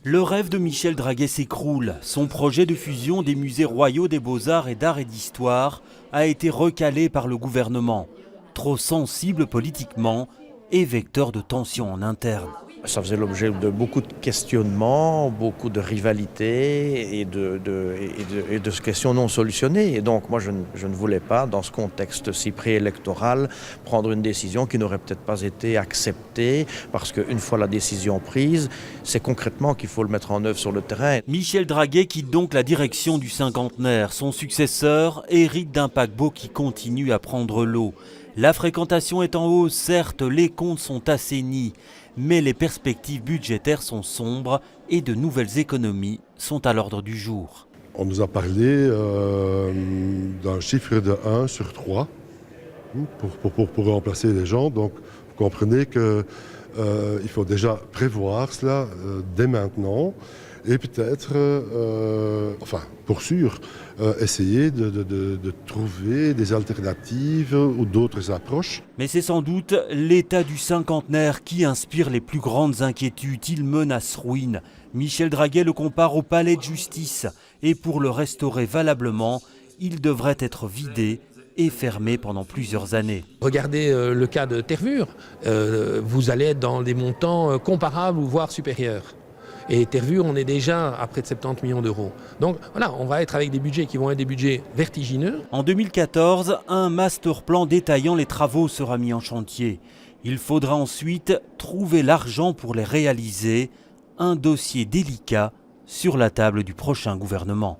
Le rêve de Michel Draguet s'écroule. Son projet de fusion des musées royaux des beaux-arts et d'art et d'histoire a été recalé par le gouvernement. Trop sensible politiquement et vecteur de tensions en interne. Ça faisait l'objet de beaucoup de questionnements, beaucoup de rivalités et de questions non solutionnées. Et donc moi je ne voulais pas, dans ce contexte si préélectoral, prendre une décision qui n'aurait peut-être pas été acceptée, parce qu'une fois la décision prise, c'est concrètement qu'il faut le mettre en œuvre sur le terrain. Michel Draguet quitte donc la direction du cinquantenaire. Son successeur hérite d'un paquebot qui continue à prendre l'eau. La fréquentation est en hausse, certes, les comptes sont assainis, mais les perspectives budgétaires sont sombres et de nouvelles économies sont à l'ordre du jour. On nous a parlé d'un chiffre de 1 sur 3 pour remplacer les gens. Donc vous comprenez qu'il faut déjà prévoir cela dès maintenant et peut-être, pour sûr, essayer de trouver des alternatives ou d'autres approches. Mais c'est sans doute l'état du cinquantenaire qui inspire les plus grandes inquiétudes. Il menace ruine. Michel Draguet le compare au palais de justice. Et pour le restaurer valablement, il devrait être vidé et fermé pendant plusieurs années. Regardez le cas de Tervure. Vous allez être dans des montants comparables ou voire supérieurs. Et Tervure, on est déjà à près de 70 millions d'euros. Donc voilà, on va être avec des budgets qui vont être des budgets vertigineux. En 2014, un master plan détaillant les travaux sera mis en chantier. Il faudra ensuite trouver l'argent pour les réaliser. Un dossier délicat sur la table du prochain gouvernement.